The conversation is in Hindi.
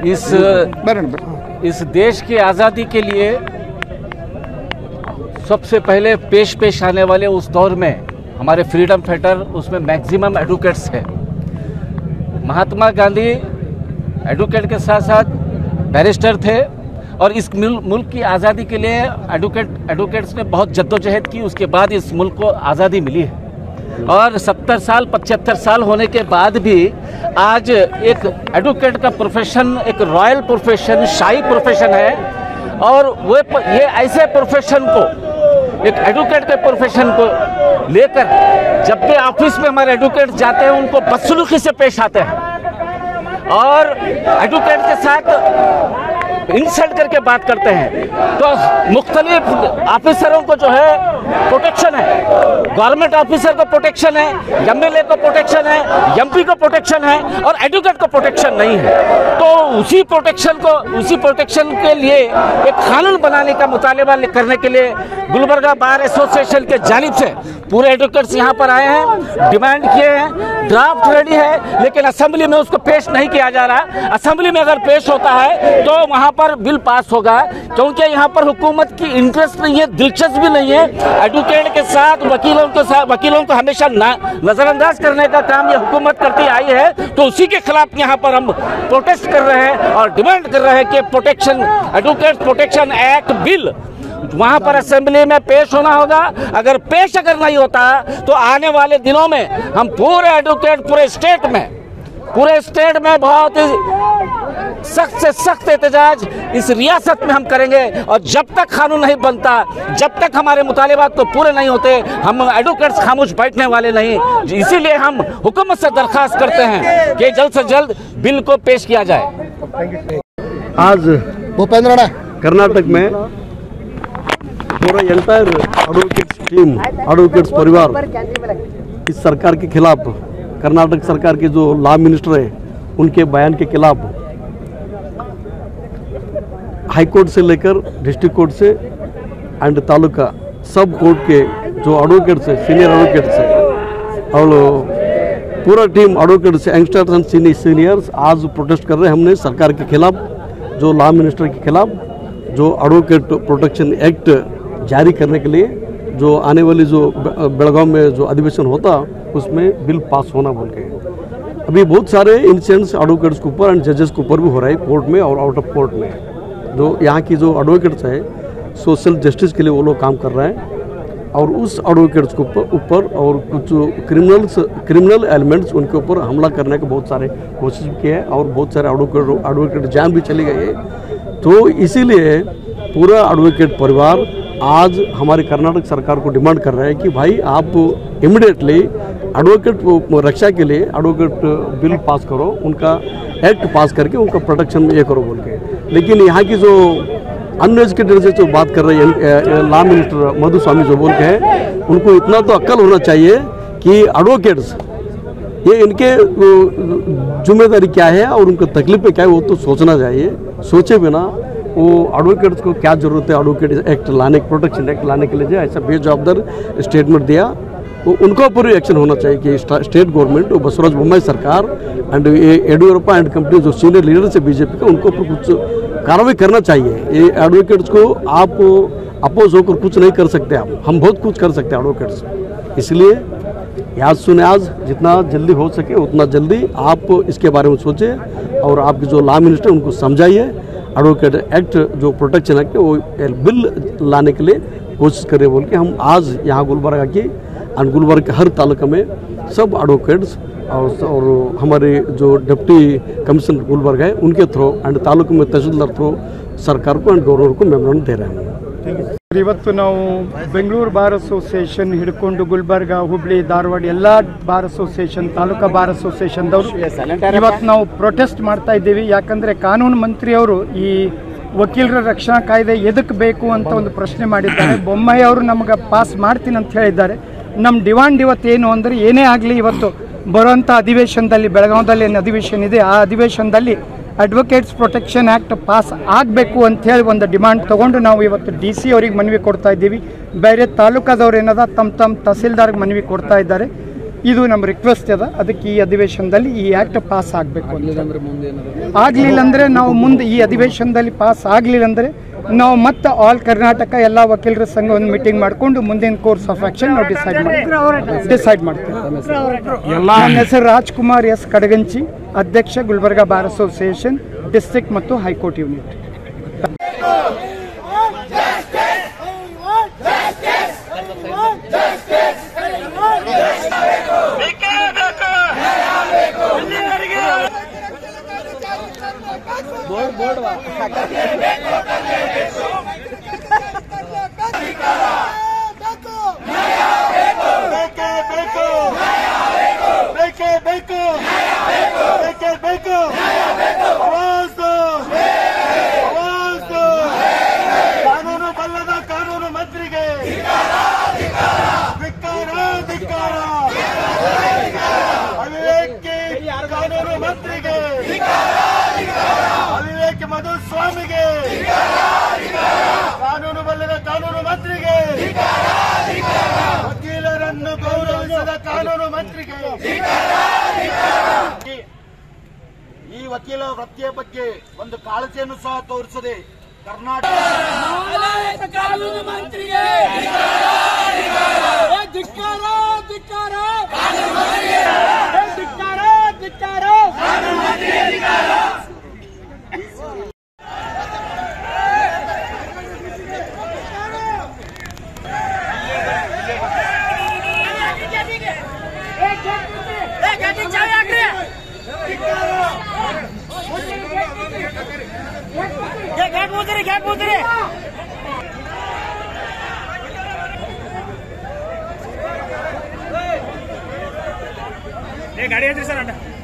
इस देश की आज़ादी के लिए सबसे पहले पेश आने वाले उस दौर में हमारे फ्रीडम फाइटर, उसमें मैक्सिमम एडवोकेट्स थे। महात्मा गांधी एडवोकेट के साथ साथ बैरिस्टर थे और इस मुल्क की आज़ादी के लिए एडवोकेट्स ने बहुत जद्दोजहद की। उसके बाद इस मुल्क को आज़ादी मिली है और 70 साल 75 साल होने के बाद भी आज एक एडवोकेट का प्रोफेशन एक रॉयल प्रोफेशन, शाही प्रोफेशन है। और वो ये ऐसे प्रोफेशन को, एक एडवोकेट के प्रोफेशन को लेकर जब भी ऑफिस में हमारे एडवोकेट जाते हैं उनको बदसलूकी से पेश आते हैं और एडवोकेट के साथ इंसल्ट करके बात करते हैं। तो मुख्तलिफ ऑफिसरों को जो है प्रोटेक्शन है, गवर्नमेंट ऑफिसर को प्रोटेक्शन है, एमएलए को प्रोटेक्शन है, एमपी को प्रोटेक्शन है और एडवोकेट को प्रोटेक्शन नहीं है। तो उसी प्रोटेक्शन के लिए एक कानून बनाने का मुतालबा करने के लिए गुलबर्गा बार एसोसिएशन के जानिब से पूरे एडवोकेट्स यहाँ पर आए हैं, डिमांड किए हैं। ड्राफ्ट रेडी है लेकिन असेंबली में उसको पेश नहीं किया जा रहा। असेंबली में अगर पेश होता है तो वहाँ पर बिल पास होगा, क्योंकि यहाँ पर हुकूमत की इंटरेस्ट नहीं है, दिलचस्पी नहीं है। एडवोकेट के साथ वकीलों को हमेशा नजरअंदाज करने का काम ये हुकूमत करती आई है। तो उसी के खिलाफ यहाँ पर हम प्रोटेस्ट कर रहे हैं और डिमांड कर रहे हैं कि एडवोकेट प्रोटेक्शन एक्ट बिल वहाँ पर असेंबली में पेश होना होगा। अगर पेश नहीं होता तो आने वाले दिनों में हम पूरे एडवोकेट पूरे स्टेट में बहुत सख्त से सख्त एहतजाज इस रियासत में हम करेंगे। और जब तक कानून नहीं बनता, जब तक हमारे मुतालिबात तो पूरे नहीं होते, हम एडवोकेट्स खामोश बैठने वाले नहीं। इसीलिए हम हुकूमत से दरख्वास्त करते हैं कि जल्द से जल्द बिल को पेश किया जाए। आज भूपेंद्र कर्नाटक में पूरा एंटायर एडवोकेट्स टीम, एडवोकेट्स परिवार इस सरकार के खिलाफ, कर्नाटक सरकार के जो लॉ मिनिस्टर है उनके बयान के खिलाफ हाई कोर्ट से लेकर डिस्ट्रिक्ट कोर्ट से एंड तालुका सब कोर्ट के जो एडवोकेट्स है, सीनियर एडवोकेट्स है और पूरा team advocates youngsters and seniors आज प्रोटेस्ट कर रहे हैं। हमने सरकार के खिलाफ, जो लॉ मिनिस्टर के खिलाफ जो एडवोकेट प्रोटेक्शन एक्ट जारी करने के लिए जो आने वाली जो बेलगांव में जो अधिवेशन होता उसमें बिल पास होना बोल के। अभी बहुत सारे इंसिडेंट्स एडवोकेट्स के ऊपर एंड जजेस के ऊपर भी हो रहा है कोर्ट में और आउट ऑफ कोर्ट में। जो यहाँ की जो एडवोकेट्स है सोशल जस्टिस के लिए वो लोग काम कर रहे हैं और उस एडवोकेट्स के ऊपर और कुछ क्रिमिनल एलिमेंट्स उनके ऊपर हमला करने के बहुत सारे कोशिश किए हैं और बहुत सारे एडवोकेट जान भी चली गई है। तो इसीलिए पूरा एडवोकेट परिवार आज हमारी कर्नाटक सरकार को डिमांड कर रहा है कि भाई आप इमीडिएटली एडवोकेट रक्षा के लिए एडवोकेट बिल पास करो, उनका एक्ट पास करके उनका प्रोटेक्शन में ये करो बोल के। लेकिन यहाँ की जो अनएजुकेटेड से जो बात कर रही है लॉ मिनिस्टर मधुस्वामी जो बोल के हैं, उनको इतना तो अक्ल होना चाहिए कि एडवोकेट्स ये इनके जिम्मेदारी क्या है और उनको तकलीफें क्या है वो तो सोचना चाहिए। सोचे बिना वो एडवोकेट्स को क्या जरूरत है एडवोकेट एक्ट लाने, प्रोटेक्शन एक्ट लाने के लिए जो ऐसा बेजवाबदार स्टेटमेंट दिया, तो उनका ऊपर एक्शन होना चाहिए कि स्टेट गवर्नमेंट और बसवराज बोम्मई सरकार एंड येडियुरप्पा एंड कंपनी जो सीनियर लीडर्स है बीजेपी का, उनको ऊपर कुछ कार्रवाई करना चाहिए। ये एडवोकेट्स को आप अपोज होकर कुछ नहीं कर सकते, हम बहुत कुछ कर सकते हैं एडवोकेट्स। इसलिए याद सुने, आज जितना जल्दी हो सके उतना जल्दी आप इसके बारे में सोचें और आपके जो लॉ मिनिस्टर उनको समझाइए एडवोकेट एक्ट जो प्रोटेक्शन एक्ट है वो बिल लाने के लिए कोशिश करें बोल के। हम आज यहाँ गुलबर्गा की और गुलबर्गा के हर तालुका में सब एडवोकेट्स और हमारे जो डिप्टी कमिश्नर गुलबर्गा है उनके थ्रू एंड तालुका में तहसीलदार थ्रू सरकार को एंड गवर्नर को मेमोरेंडम दे रहे हैं। ಇವತ್ತು ನಾವು ಬೆಂಗಳೂರು ಬಾರ್ ಅಸೋಸಿಯೇಷನ್ ಹಿಡ್ಕೊಂಡು ಗುಲ್ಬರ್ಗಾ, ಹುಬ್ಳಿ, ಧಾರವಾಡ ಎಲ್ಲ ಬಾರ್ ಅಸೋಸಿಯೇಷನ್, ತಾಲೂಕಾ ಬಾರ್ ಅಸೋಸಿಯೇಷನ್ದವರು ಇವತ್ತು ನಾವು ಪ್ರೊಟೆಸ್ಟ್ ಮಾಡ್ತಾ ಇದ್ದೀವಿ. ಯಾಕಂದರೆ ಕಾನೂನು ಮಂತ್ರಿಯವರು ಈ ವಕೀಲರ ರಕ್ಷಣಾ ಕಾಯ್ದೆ ಎದಕ್ಕೆ ಬೇಕು ಅಂತ ಒಂದು ಪ್ರಶ್ನೆ ಮಾಡಿದ್ದಾರೆ. ಬೊಮ್ಮಾಯಿ ಅವರು ನಮಗೆ ಪಾಸ್ ಮಾಡ್ತೀನಿ ಅಂತ ಹೇಳಿದ್ದಾರೆ. ನಮ್ಮ ಡಿಮಾಂಡ್ ಇವತ್ತೇನು ಅಂದರೆ ಏನೇ ಆಗಲಿ ಇವತ್ತು ಬರುವಂಥ ಅಧಿವೇಶನದಲ್ಲಿ, ಬೆಳಗಾವದಲ್ಲಿ ಏನು ಅಧಿವೇಶನ ಇದೆ ಆ ಅಧಿವೇಶನದಲ್ಲಿ ಅಡ್ವೊಕೇಟ್ಸ್ ಪ್ರೊಟೆಕ್ಷನ್ ಆ್ಯಕ್ಟ್ ಪಾಸ್ ಆಗಬೇಕು ಅಂಥೇಳಿ ಒಂದು ಡಿಮಾಂಡ್ ತೊಗೊಂಡು ನಾವು ಇವತ್ತು DC ಅವರಿಗೆ ಮನವಿ ಕೊಡ್ತಾ ಇದ್ದೀವಿ. ಬೇರೆ ತಾಲೂಕಾದವ್ರು ಏನದ ತಮ್ಮ ತಹಸೀಲ್ದಾರ್ಗೆ ಮನವಿ ಕೊಡ್ತಾ ಇದ್ದಾರೆ. ಇದು ನಮ್ಮ ರಿಕ್ವೆಸ್ಟ್ ಅದ. ಅದಕ್ಕೆ ಈ ಅಧಿವೇಶನದಲ್ಲಿ ಈ ಆ್ಯಕ್ಟ್ ಪಾಸ್ ಆಗಬೇಕು. ಆಗಲಿಲ್ಲ ಅಂದರೆ ನಾವು ಮುಂದೆ ಈ ಅಧಿವೇಶನದಲ್ಲಿ ಪಾಸ್ ಆಗಲಿಲ್ಲ ಅಂದರೆ ನಾವು ಮತ್ತೆ ಆಲ್ ಕರ್ನಾಟಕ ಎಲ್ಲ ವಕೀಲರ ಸಂಘ ಒಂದು ಮೀಟಿಂಗ್ ಮಾಡಿಕೊಂಡು ಮುಂದಿನ ಕೋರ್ಸ್ ಆಫ್ ಆಕ್ಷನ್ ನಾವು ಡಿಸೈಡ್ ಮಾಡ್ತೀವಿ. ನನ್ನ ಹೆಸರು ರಾಜ್ಕುಮಾರ್ ಎಸ್ ಕಡಗಂಚಿ, ಅಧ್ಯಕ್ಷ ಗುಲ್ಬರ್ಗಾ ಬಾರ್ ಅಸೋಸಿಯೇಷನ್ ಡಿಸ್ಟ್ರಿಕ್ಟ್ ಮತ್ತು ಹೈಕೋರ್ಟ್ ಯೂನಿಟ್. ಕಾನೂನು ಬಲ್ಲದ ಕಾನೂನು ಮಂತ್ರಿಗೆ ಅವಿವೇಕಿ ಕಾನೂನು ಮಂತ್ರಿಗೆ ಅವಿವೇಕಿ ಮಧುಸ್ವಾಮಿಗೆ ಕಾನೂನು ಬಲ್ಲದ ಕಾನೂನು ಮಂತ್ರಿಗೆ ವಕೀಲರನ್ನು ಗೌರವಿಸದ ಕಾನೂನು ಮಂತ್ರಿಗೆ ಈ ವಕೀಲ ವೃತ್ತಿಯ ಬಗ್ಗೆ ಒಂದು ಕಾಳಜಿಯನ್ನು ಸಹ ತೋರಿಸದೆ ಕರ್ನಾಟಕ ಕಾನೂನು ಮಂತ್ರಿಗೆ गाड़ी है सर